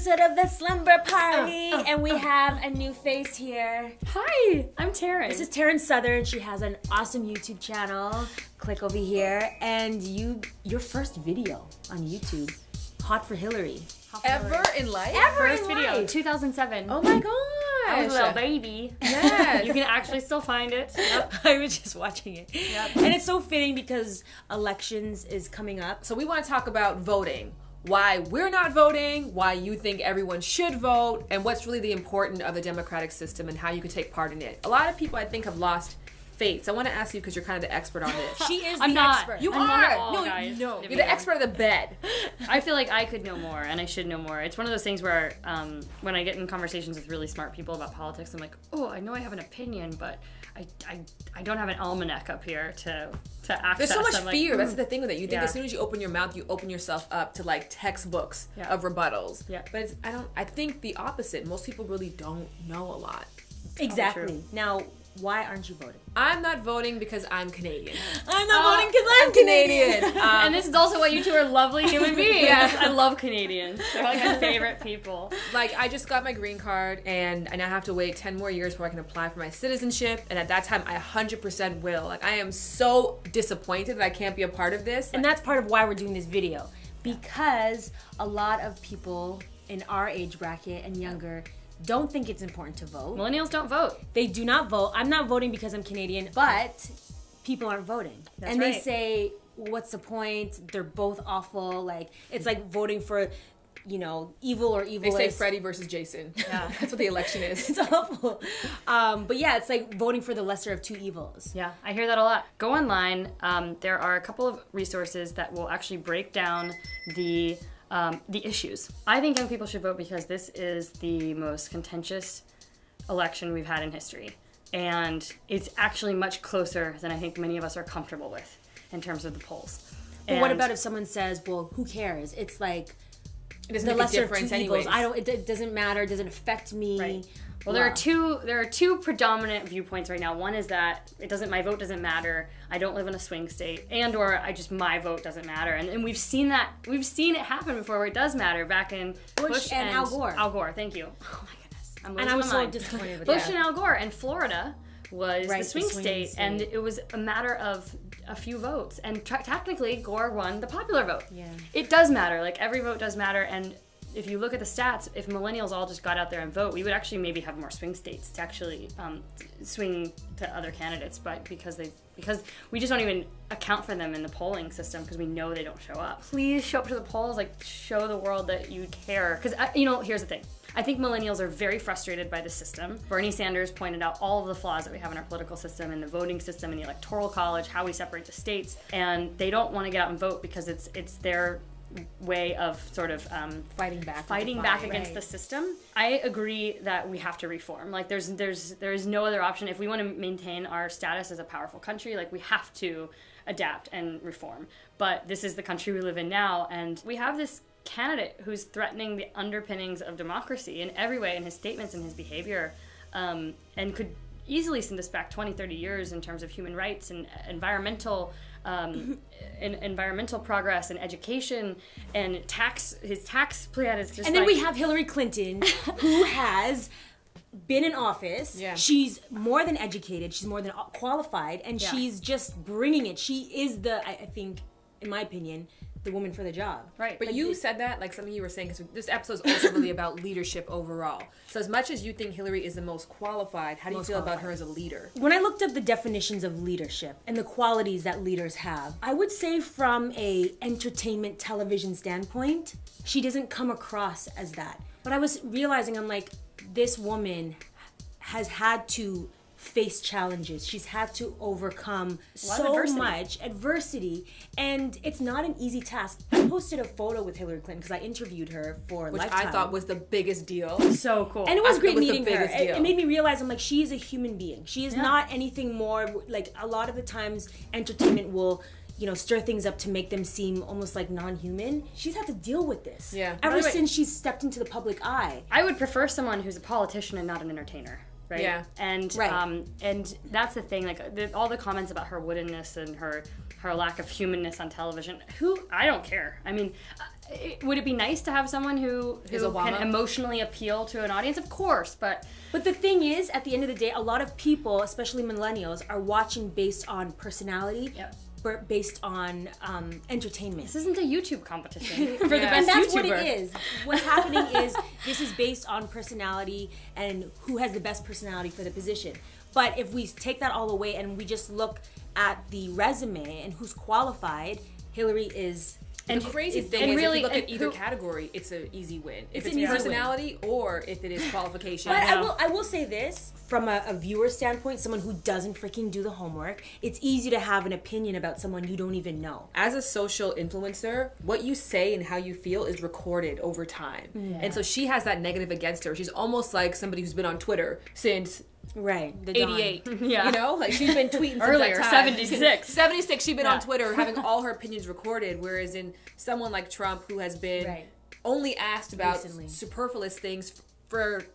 episode of the Slumber Party, and we have a new face here. Hi, I'm Taryn. This is Taryn Southern. She has an awesome YouTube channel. Click over here, and your first video on YouTube, Hot for Hillary. Ever in life? First video, 2007. Oh my gosh. I was a little baby. Yes. You can actually still find it. Yep. I was just watching it. Yep. And it's so fitting because elections is coming up. So we want to talk about voting. Why we're not voting, why you think everyone should vote, and what's really the importance of the democratic system and how you can take part in it. A lot of people, I think, have lost faith. So I want to ask you, because you're kind of the expert on this. She is I'm the not. expert. You I'm are. not at all, No, guys. no. You're the expert of the bed. I feel like I could know more, and I should know more. It's one of those things where when I get in conversations with really smart people about politics, I'm like, oh, I know I have an opinion, but I don't have an almanac up here to access. There's so much I'm fear. Like, That's the thing with it. You think as soon as you open your mouth, you open yourself up to like textbooks of rebuttals. Yeah. But I think the opposite. Most people really don't know a lot. Exactly. Now, why aren't you voting? I'm not voting because I'm Canadian. I'm not voting because I'm Canadian. and this is also why you two are lovely human beings. Yes. I love Canadians. They're like my favorite people. Like, I just got my green card, and I now have to wait 10 more years before I can apply for my citizenship, and at that time, I 100% will. Like, I am so disappointed that I can't be a part of this. And that's part of why we're doing this video. Because a lot of people in our age bracket and younger don't think it's important to vote. Millennials don't vote. They do not vote. I'm not voting because I'm Canadian, but people aren't voting. That's and right. they say, what's the point? They're both awful. Like, it's like voting for, you know, evil or evilist. They say Freddie versus Jason. Yeah. That's what the election is. It's awful. But yeah, it's like voting for the lesser of two evils. Yeah, I hear that a lot. Go online. There are a couple of resources that will actually break down the issues. I think young people should vote because this is the most contentious election we've had in history. And it's actually much closer than I think many of us are comfortable with in terms of the polls. But what about if someone says, well, who cares? It's like It doesn't the make a lesser of two difference evils. anyways. It doesn't matter. It doesn't affect me. Right. Well, Blah. there are two predominant viewpoints right now. One is that my vote doesn't matter. I don't live in a swing state, and/or my vote doesn't matter. And we've seen it happen before where it does matter. Back in Bush and Al Gore. Al Gore, thank you. Oh my goodness, I was my so mind. disappointed with Bush that. and Al Gore, and Florida was Right, the swing swinging state, and it was a matter of a few votes. And technically, Gore won the popular vote. Yeah. It does matter. Like, every vote does matter, and if you look at the stats, if millennials all just got out there and vote, we would actually maybe have more swing states to actually swing to other candidates, but because we just don't even account for them in the polling system because we know they don't show up. Please show up to the polls, like, show the world that you care. Because, here's the thing. I think millennials are very frustrated by the system. Bernie Sanders pointed out all of the flaws that we have in our political system and the voting system and the electoral college, how we separate the states, and they don't want to get out and vote because it's their way of sort of fighting back against the system. I agree that we have to reform. Like, there is no other option. If we want to maintain our status as a powerful country, like, we have to adapt and reform. But this is the country we live in now, and we have this candidate who's threatening the underpinnings of democracy in every way in his statements and his behavior, and could easily send us back 20, 30 years in terms of human rights and environmental progress and education and his tax plan is just. And then we have Hillary Clinton, who has been in office. Yeah. She's more than educated. She's more than qualified, and she's just bringing it. She is I think, in my opinion, the woman for the job. Right. But you said that, like something you were saying, because this episode is also really about leadership overall. So as much as you think Hillary is the most qualified, how do you feel about her as a leader? When I looked up the definitions of leadership and the qualities that leaders have, I would say from a entertainment television standpoint, she doesn't come across as that. But I was realizing, I'm like, this woman has had to face challenges. She's had to overcome so much adversity, and it's not an easy task. I posted a photo with Hillary Clinton because I interviewed her for Which Lifetime. I thought was the biggest deal. So cool. And it was great the meeting her. biggest deal. It made me realize, I'm like, she is a human being. She is not anything more. Like, a lot of the times entertainment will, stir things up to make them seem almost like non-human. She's had to deal with this. Yeah. Ever since she's stepped into the public eye. I would prefer someone who's a politician and not an entertainer. Right. Yeah. And and that's the thing. Like, all the comments about her woodenness and her lack of humanness on television. I don't care. I mean, would it be nice to have someone who can emotionally appeal to an audience? Of course, but the thing is, at the end of the day, a lot of people, especially millennials, are watching based on personality. Yep. Based on entertainment. This isn't a YouTube competition for the best And that's YouTuber. what it is. What's happening is this is based on personality and who has the best personality for the position. But if we take that all away and we just look at the resume and who's qualified, Hillary is... And the crazy thing is, if you look at either category, it's an easy win. If it's personality or if it is qualification. But I will say this, from a viewer standpoint, someone who doesn't freaking do the homework, it's easy to have an opinion about someone you don't even know. As a social influencer, what you say and how you feel is recorded over time. Yeah. And so she has that negative against her. She's almost like somebody who's been on Twitter since... Right, the 88. Yeah. You know, like she's been tweeting earlier, since that time. 76. 76, she's been on Twitter having all her opinions recorded, whereas in someone like Trump, who has been only asked about superfluous things for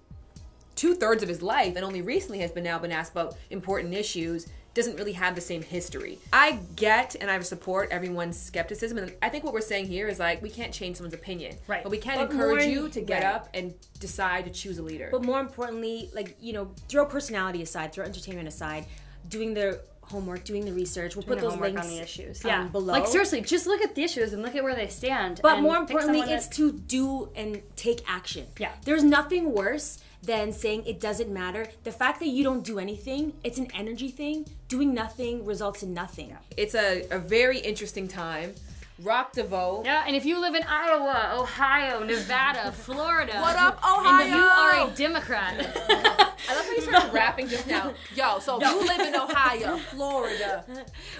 2/3 of his life, and only recently has been asked about important issues, doesn't really have the same history. I get and I support everyone's skepticism, and I think what we're saying here is like, we can't change someone's opinion, right? But we can encourage you to get up and decide to choose a leader. But more importantly, like, you know, throw personality aside, throw entertainment aside, doing their homework, doing the research. We'll put those links on the issues, below. Like seriously, just look at the issues and look at where they stand. But more importantly, it's to do and take action. Yeah, there's nothing worse than saying it doesn't matter. The fact that you don't do anything, it's an energy thing. Doing nothing results in nothing. Yeah. It's a very interesting time. Rock the vote. Yeah, and if you live in Iowa, Ohio, Nevada, Florida. What up, Ohio? And you are a Democrat. I love how you started rapping just now. Yo, so if you live in Ohio, Florida,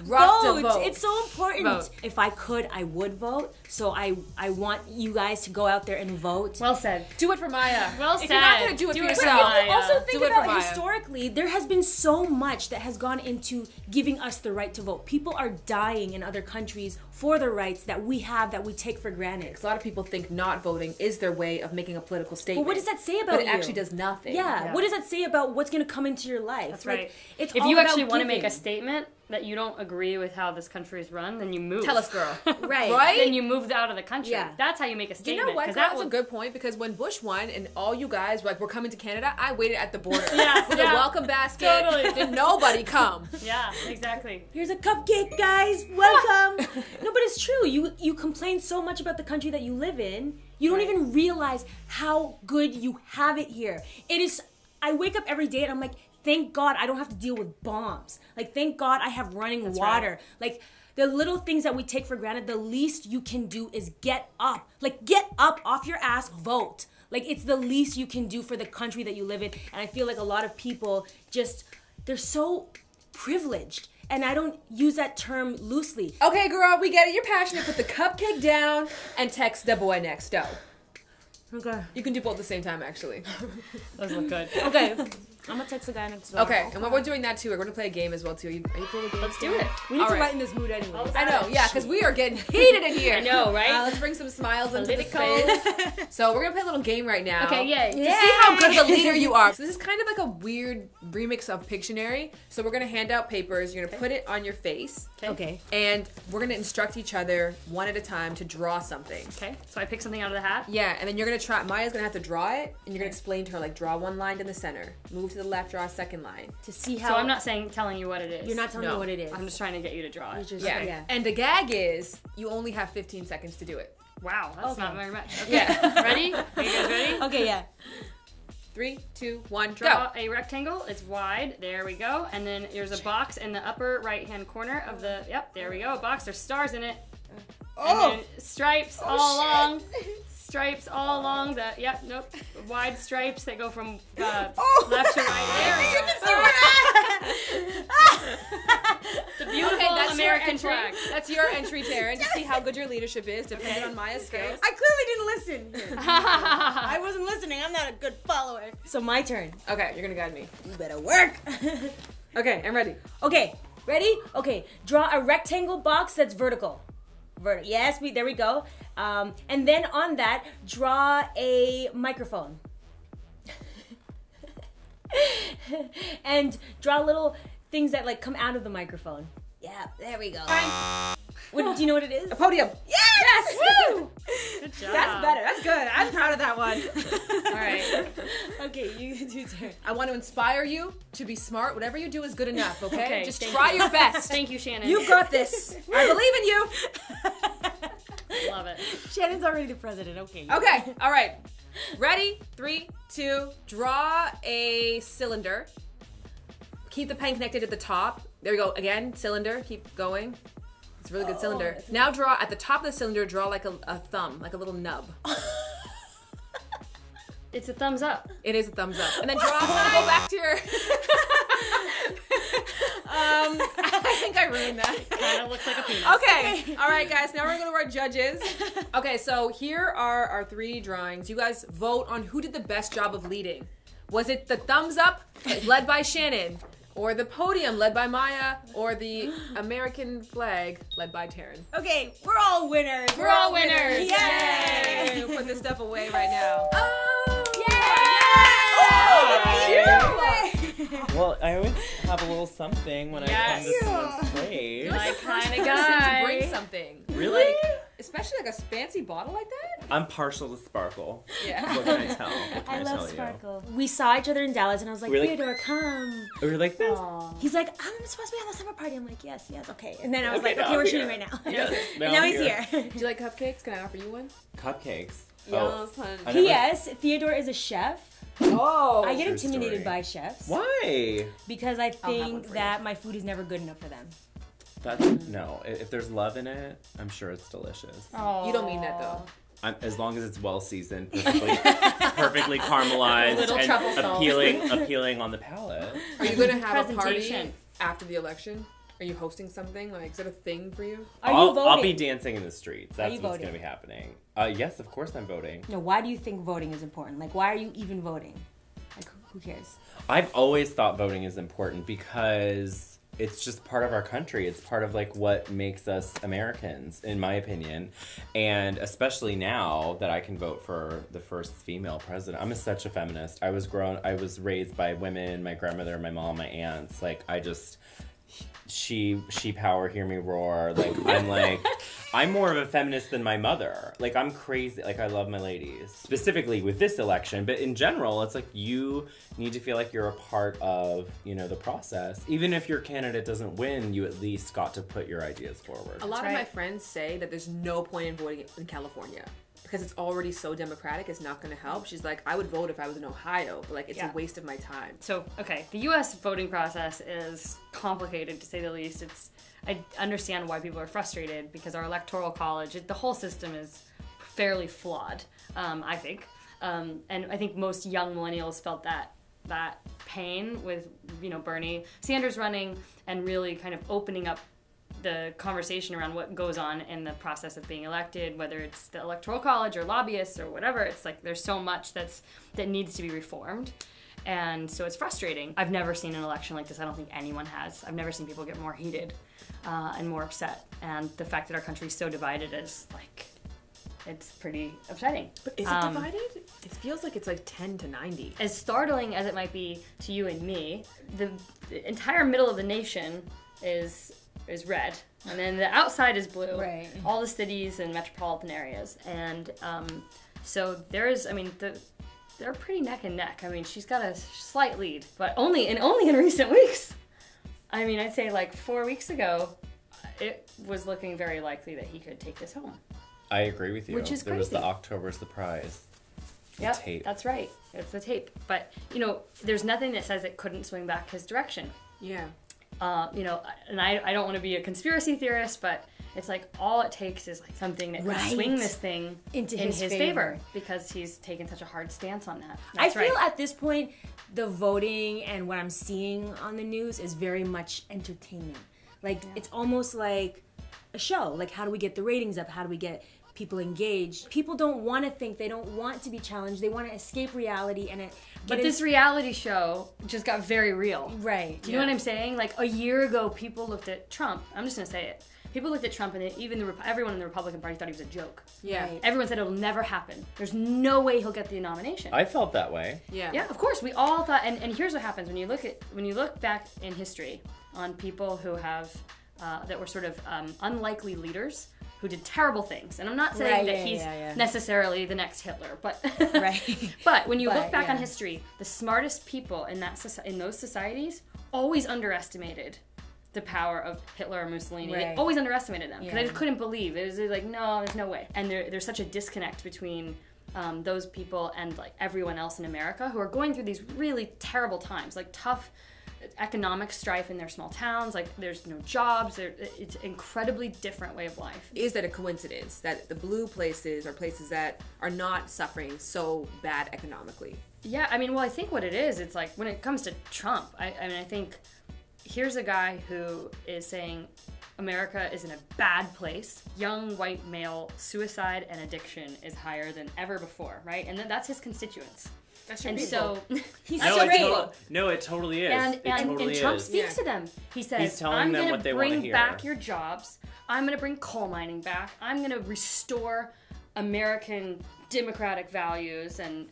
rock the vote. It's so important. Vote. If I could, I would vote. So I want you guys to go out there and vote. Well said. Do it for Maya. Well said. If you're not going to do it for yourself, also think about historically, there has been so much that has gone into giving us the right to vote. People are dying in other countries for the rights that we have, that we take for granted. A lot of people think not voting is their way of making a political statement. But what does that say about you? But it actually does nothing. Yeah. What does that say about what's going to come into your life? That's right. It's if you actually want to make a statement that you don't agree with how this country is run, then you move. Tell us, girl. Right? Then you moved out of the country. Yeah. That's how you make a statement. You know what? That's a good point, because when Bush won and all you guys were coming to Canada, I waited at the border with a welcome basket. Totally. Did nobody come? Yeah, exactly. Here's a cupcake, guys. Welcome. No, but it's true. You complain so much about the country that you live in. You don't even realize how good you have it here. It is. I wake up every day and I'm like, thank God I don't have to deal with bombs. Like, thank God I have running water. Right. Like, the little things that we take for granted, the least you can do is get up. Like, get up off your ass, vote. Like, it's the least you can do for the country that you live in. And I feel like a lot of people just, they're so privileged. And I don't use that term loosely. Okay, girl, we get it. You're passionate. Put the cupcake down and text the boy next door. Okay. You can do both at the same time, actually. Those look good. Okay. I'm gonna text the guy next door. Okay, and while we're doing that too, we're gonna play a game as well too. Are you playing a game? Let's do it. We need to lighten this mood anyway. I know, yeah, because we are getting heated in here. I know, right? Let's bring some smiles into the space. So we're gonna play a little game right now. Okay, yay. To see how good of a leader you are. So this is kind of like a weird remix of Pictionary. So we're gonna hand out papers. You're gonna put it on your face. Okay. And we're gonna instruct each other one at a time to draw something. Okay. So I pick something out of the hat. Yeah, and then you're gonna try. Maya's gonna have to draw it, and you're gonna explain to her, like, draw one line in the center, move to the left, draw a second line. To see how. So I'm not telling you what it is. You're not telling me what it is. I'm just trying to get you to draw it. Yeah. And the gag is you only have 15 seconds to do it. Wow, that's not very much. Okay. Yeah. Ready? Are you guys ready? Okay, yeah. 3, 2, 1, draw go. a rectangle. It's wide. There we go. And then there's a box in the upper right-hand corner of the. Yep, there we go. A box. There's stars in it. And then stripes all along. Stripes all along the. Yep, nope. Wide stripes that go from left to right. There we go. It's a beautiful American flag. That's your entry, Taryn, to see how good your leadership is, depending on Maya's skills. I clearly didn't listen. I wasn't listening. I'm not a good follower. So my turn. Okay, you're gonna guide me. You better work. Okay, I'm ready. Okay, ready? Okay, draw a rectangle box that's vertical. Yes, there we go. And then on that, draw a microphone. And draw little things that like come out of the microphone. Yeah, there we go. Do you know what it is? A podium. Yes! Woo! Good on. All right. Okay, you do turn. I want to inspire you to be smart. Whatever you do is good enough, okay? Okay, Just thank try you. your best. Thank you, Shannon. You've got this. I believe in you. Love it. Shannon's already the president. Okay. Okay, all right. Ready? 3, 2, draw a cylinder. Keep the pen connected at the top. There we go. Again, cylinder. Keep going. It's a really good cylinder. Now draw at the top of the cylinder, draw like a thumb, like a little nub. It's a thumbs up. It is a thumbs up. And then draw, go back to your... I think I ruined that. Kind of looks like a penis. Okay. All right, guys. Now we're going to our judges. Okay, so here are our 3 drawings. You guys vote on who did the best job of leading. Was it the thumbs up, led by Shannon, or the podium, led by Maya, or the American flag, led by Taryn? Okay, we're all winners. We're all winners. Yay! We'll put this stuff away right now. Oh! Well, I always have a little something when I come to someone's place. My kind of To guy. bring something. Really? Like, especially like a fancy bottle like that? I'm partial to sparkle. Yeah. What can I tell? What can I tell love you? sparkle. We saw each other in Dallas, and I was like, Really? Theodore, come. We were like this. He's like, I'm supposed to be at the summer party. I'm like, yes, okay. And then I was Okay, like, now okay, we're I'm shooting here. right now. Yes, And now he's here. Do you like cupcakes? Can I offer you one? Cupcakes. Yes, honey. I never- P.S. Theodore is a chef. Oh. I get True intimidated story. by chefs Why? because I one think for that my food is never good enough for them. That's no. If there's love in it, I'm sure it's delicious. You don't mean that though. As long as it's well seasoned, perfectly caramelized, Little truffle and salt. appealing on the palate. Are you gonna have a party Presentation. after the election? Are you hosting something? Like, is that a thing for you? Are you I'll voting? be dancing in the streets. That's you what's voting? going to be happening. Yes, of course I'm voting. No, why do you think voting is important? Like, why are you even voting? Like, who cares? I've always thought voting is important because it's just part of our country. It's part of like what makes us Americans, in my opinion. And especially now that I can vote for the first female president. I'm such a feminist. I was raised by women, my grandmother, my mom, my aunts. Like she power, hear me roar. I'm more of a feminist than my mother. Like, I'm crazy. Like, I love my ladies. Specifically with this election, but in general, it's like you need to feel like you're a part of, the process. Even if your candidate doesn't win, you at least got to put your ideas forward. A lot of right. my friends say that there's no point in voting in California because it's already so democratic. It's not going to help. She's like, I would vote if I was in Ohio, but it's a waste of my time. So, okay, the U.S. voting process is complicated, to say the least. I understand why people are frustrated because our electoral college, the whole system is fairly flawed, I think. And I think most young millennials felt that pain with, Bernie Sanders running and really kind of opening up the conversation around what goes on in the process of being elected, whether it's the electoral college or lobbyists or whatever. It's like there's so much that needs to be reformed. And so it's frustrating. I've never seen an election like this. I don't think anyone has. I've never seen people get more heated and more upset. And the fact that our country's so divided is it's pretty upsetting. But is it divided? It feels like it's like 10 to 90. As startling as it might be to you and me, the entire middle of the nation is red, and then the outside is blue. Right. All the cities and metropolitan areas, and so there is. They're pretty neck and neck. She's got a slight lead, but only in recent weeks. I'd say like 4 weeks ago, it was looking very likely that he could take this home. I agree with you. Which is There was the crazy. October surprise. Yep, tape. that's right. It's the tape. But there's nothing that says it couldn't swing back his direction. Yeah. And I don't want to be a conspiracy theorist, but it's like all it takes is like something that Right. can swing this thing Into in his his favor. favor because he's taken such a hard stance on that. I That's feel right. at this point, the voting and what I'm seeing on the news is very much entertainment. It's almost like a show. Like, how do we get the ratings up? How do we get people engaged? People don't want to think. They don't want to be challenged. They want to escape reality. But this reality show just got very real. Right. Do you know what I'm saying? Like a year ago, people looked at Trump. I'm just going to say it. People looked at Trump and everyone in the Republican Party thought he was a joke. Yeah. Right. Everyone said it'll never happen. There's no way he'll get the nomination. I felt that way. Yeah. Yeah, of course. We all thought, and here's what happens when you look back in history on people who have that were sort of unlikely leaders who did terrible things. And I'm not saying that he's necessarily the next Hitler, but but when you look back on history, the smartest people in those societies always underestimated the power of Hitler or Mussolini. They always underestimated them because they just couldn't believe. It was like, no, there's no way. And there's such a disconnect between those people and like everyone else in America who are going through these really terrible times, like tough economic strife in their small towns, like there's no jobs, it's an incredibly different way of life. Is that a coincidence that the blue places are places that are not suffering so bad economically? Yeah, I mean, well, I think what it is, it's like when it comes to Trump, I mean, I think here's a guy who is saying America is in a bad place. Young white male suicide and addiction is higher than ever before, right? And that's his constituents. That's your people. So he's no, it totally is. And Trump speaks to them. He says, I'm going to bring back your jobs. I'm going to bring coal mining back. I'm going to restore American democratic values and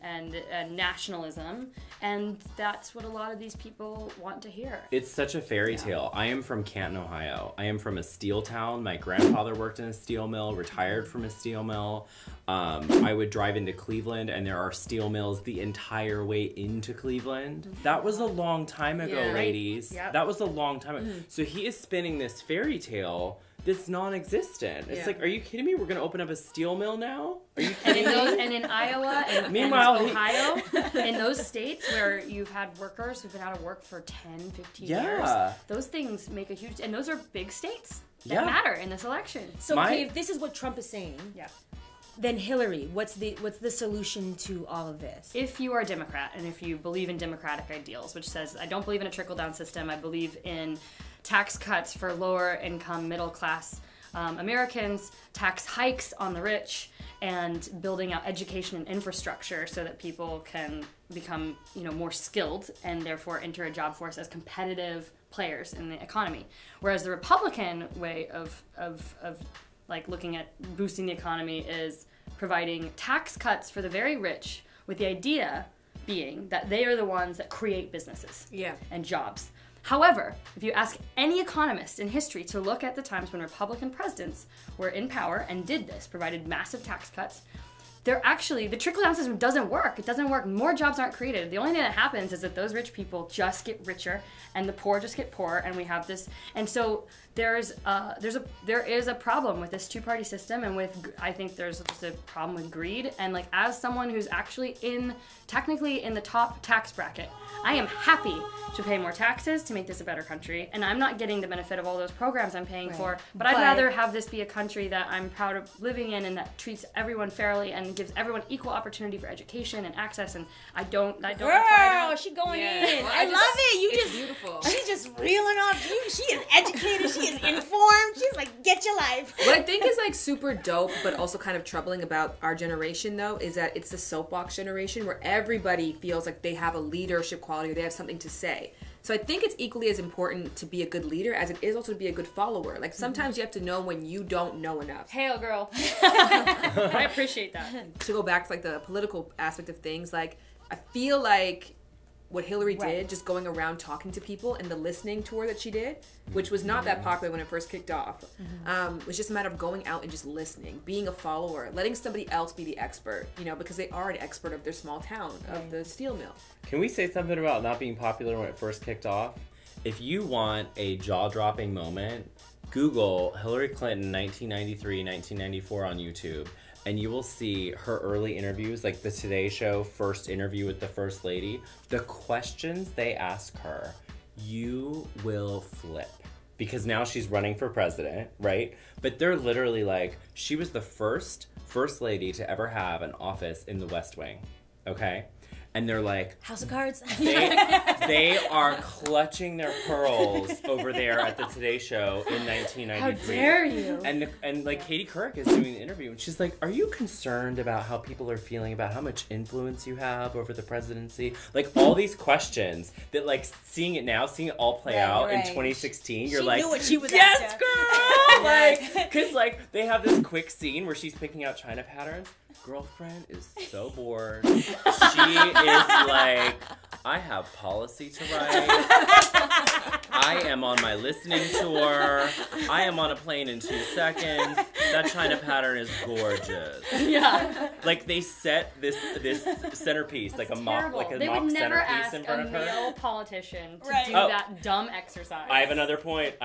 nationalism, and that's what a lot of these people want to hear. It's such a fairy tale. I am from Canton, Ohio. I am from a steel town. My grandfather worked in a steel mill, retired from a steel mill. I would drive into Cleveland, and there are steel mills the entire way into Cleveland. That was a long time ago, ladies. Yep. That was a long time ago. So he is spinning this fairy tale that's non-existent. It's like, are you kidding me? We're going to open up a steel mill now? Are you kidding me? And in Iowa and Ohio, in those states where you've had workers who've been out of work for 10, 15 years, those things make a huge... And those are big states that matter in this election. So if this is what Trump is saying, then Hillary, what's the solution to all of this? If you are a Democrat and if you believe in democratic ideals, which says, I don't believe in a trickle-down system, I believe in tax cuts for lower income, middle class Americans, tax hikes on the rich, and building out education and infrastructure so that people can become, more skilled and therefore enter a job force as competitive players in the economy. Whereas the Republican way of like looking at boosting the economy is providing tax cuts for the very rich, with the idea being that they are the ones that create businesses and jobs. However, if you ask any economist in history to look at the times when Republican presidents were in power and did this, provided massive tax cuts, the trickle-down system doesn't work. It doesn't work. More jobs aren't created. The only thing that happens is that those rich people just get richer and the poor just get poorer, and we have this. And so there is a problem with this two-party system, and I think there's just a problem with greed. And like, as someone who's actually technically in the top tax bracket, I am happy to pay more taxes to make this a better country, and I'm not getting the benefit of all those programs I'm paying for, but I'd rather have this be a country that I'm proud of living in and that treats everyone fairly and gives everyone equal opportunity for education and access, and I don't Girl, she going in. Well, I love it. It's beautiful. She's just reeling off. She is educated. She is informed. She's like, get your life. What I think is like super dope, but also kind of troubling about our generation, though, is that it's the soapbox generation where everybody feels like they have a leadership quality or they have something to say. So I think it's equally as important to be a good leader as it is also to be a good follower. Like, sometimes you have to know when you don't know enough. Hail, girl. I appreciate that. To go back to like the political aspect of things, like, I feel like what Hillary did, just going around talking to people, and the listening tour that she did, which was not that popular when it first kicked off, was just a matter of going out and just listening, being a follower, letting somebody else be the expert, because they are an expert of their small town, of the steel mill. Can we say something about not being popular when it first kicked off? If you want a jaw-dropping moment, Google Hillary Clinton 1993, 1994 on YouTube, and you will see her early interviews, like the Today Show first interview with the First Lady. The questions they ask her, you will flip. Because now she's running for president, right? But they're literally like, she was the first Lady to ever have an office in the West Wing, okay? And they're like... House of Cards? They are clutching their pearls over there at the Today Show in 1993. How dare you? And like, Katie Couric is doing the interview, and she's like, are you concerned about how people are feeling about how much influence you have over the presidency? Like, all these questions that, like, seeing it all play out in 2016, you're like... She knew what she was yes, after. girl! Like, because, like, they have this quick scene where she's picking out China patterns. Girlfriend is so bored. She is like, I have policy to write. I am on my listening tour. I am on a plane in 2 seconds. That China pattern is gorgeous. Yeah. Like they set this centerpiece, like a mock, like a They mock would never centerpiece ask in front a of her. male politician to Right. do Oh. that dumb exercise. I have another point.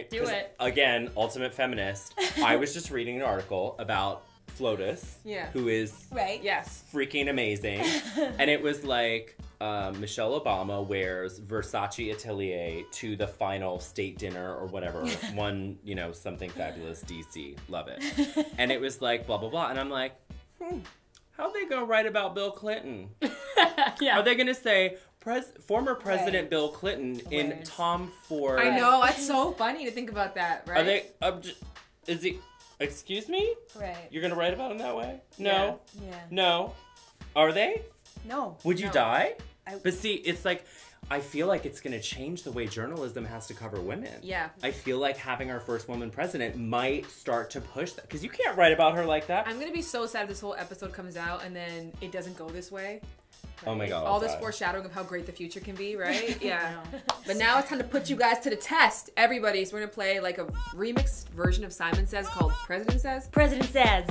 Do 'Cause, it. Again, ultimate feminist. I was just reading an article about FLOTUS, who is Right. Yes. freaking amazing, and it was like Michelle Obama wears Versace Atelier to the final state dinner or whatever, one, something fabulous DC, love it, and it was like blah blah blah, and I'm like, how are they gonna write about Bill Clinton? Yeah. Are they gonna say former President Bill Clinton in Tom Ford? I know, that's so funny to think about that, right? Are they? Is he? Excuse me? Right. You're gonna write about him that way? No. Yeah. No. Are they? No. Would you die? I- But see, it's like, I feel like it's gonna change the way journalism has to cover women. Yeah. I feel like having our first woman president might start to push that, because you can't write about her like that. I'm gonna be so sad if this whole episode comes out and then it doesn't go this way. Oh my god. All this foreshadowing of how great the future can be, right? Yeah. But now it's time to put you guys to the test. Everybody, so we're gonna play like a remixed version of Simon Says called President Says. President says.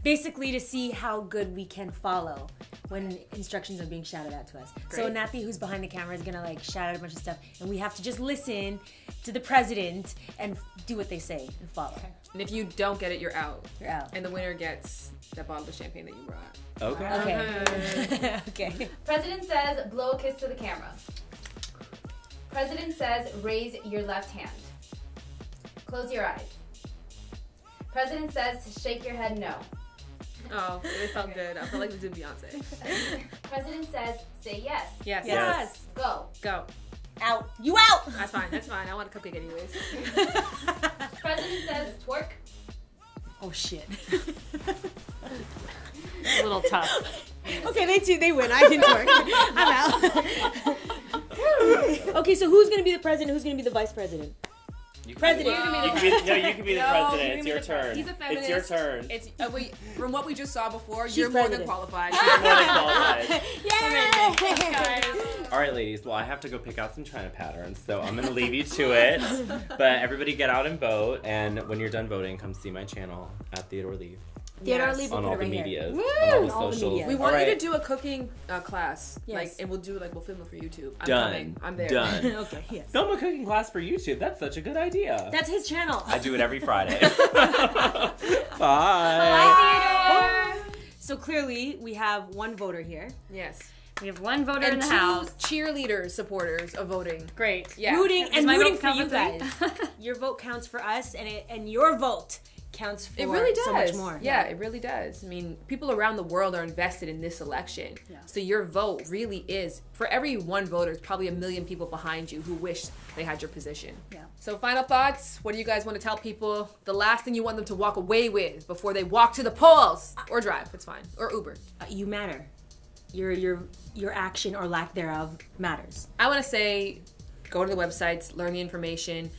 Basically to see how good we can follow when instructions are being shouted out to us. So Great. Nappy, who's behind the camera, is gonna like shout out a bunch of stuff, and we have to just listen to the president and do what they say and follow. And if you don't get it, you're out. You're out. And the winner gets that bottle of champagne that you brought. Okay. Okay. Okay. President says, blow a kiss to the camera. President says, raise your left hand. Close your eyes. President says, shake your head no. Oh, it felt good. I felt like we did Beyonce. President says, say yes. Yes. Yes. Go. Go. Out. You out. That's fine. That's fine. I want a cupcake anyways. President says, twerk. Oh shit. A little tough. Okay, they win. I didn't work. I'm out. Okay, so who's gonna be the president? Who's gonna be the vice president? You can President. Be, you can be the president. It's your He's turn. a feminist. It's your turn. It's from what we just saw before, She's you're more president. than qualified. More than qualified. Yeah. Guys. All right, ladies. Well, I have to go pick out some China patterns, so I'm going to leave you to it. But everybody get out and vote. And when you're done voting, come see my channel at Theodore Leaf. Theodore Yes. Leaf On will all put the it right here. medias. Woo! On all the All the socials. media. We want All you to right. do a cooking class. Yes. And we'll film it for YouTube. I'm Done. coming. I'm there. Done. Okay, yes. Film a cooking class for YouTube. That's such a good idea. That's his channel. I do it every Friday. Bye. So clearly, we have one voter here. Yes. We have one voter in And the two house. cheerleaders, supporters of voting. Great. Yeah. Rooting Does and my rooting vote for count you for three? guys. Your vote counts for us, and your vote counts for It really does. so much more. Yeah, it really does. I mean, people around the world are invested in this election. Yeah. So your vote really is, for every one voter, there's probably 1 million people behind you who wish they had your position. Yeah. So final thoughts, what do you guys want to tell people? The last thing you want them to walk away with before they walk to the polls. Or drive, it's fine. Or Uber. You matter. Your action or lack thereof matters. I want to say, go to the websites, learn the information.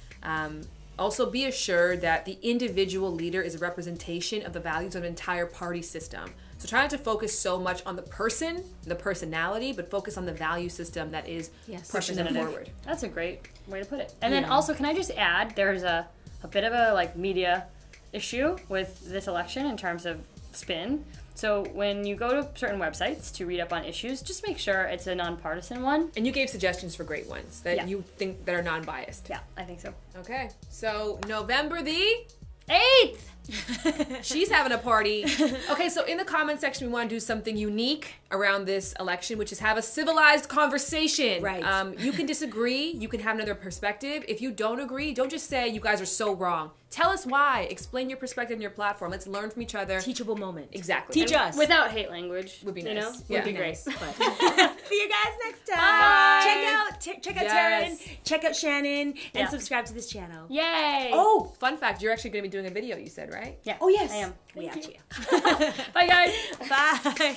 Also, be assured that the individual leader is a representation of the values of an entire party system. So try not to focus so much on the person, the personality, but focus on the value system that is pushing them forward. That's a great way to put it. And then also, can I just add, there's a bit of a media issue with this election in terms of spin. So when you go to certain websites to read up on issues, just make sure it's a nonpartisan one. And you gave suggestions for great ones that you think that are non-biased. Yeah, I think so. Okay, so November the 8th! She's having a party. Okay, so in the comment section, we want to do something unique around this election, which is have a civilized conversation. Right. You can disagree. You can have another perspective. If you don't agree, don't just say you guys are so wrong. Tell us why. Explain your perspective and your platform. Let's learn from each other. Teachable moment. Exactly. Teach us. Without hate language. Would be nice. You know? Yeah. Would be great. Nice, but see you guys next time. Bye. Check out Yes. Taryn. Check out Shannon, and Yeah. subscribe to this channel. Yay! Oh, fun fact. You're actually going to be doing a video, you said, right? Yeah. Oh yes. I am. We got you. Bye, guys! Bye.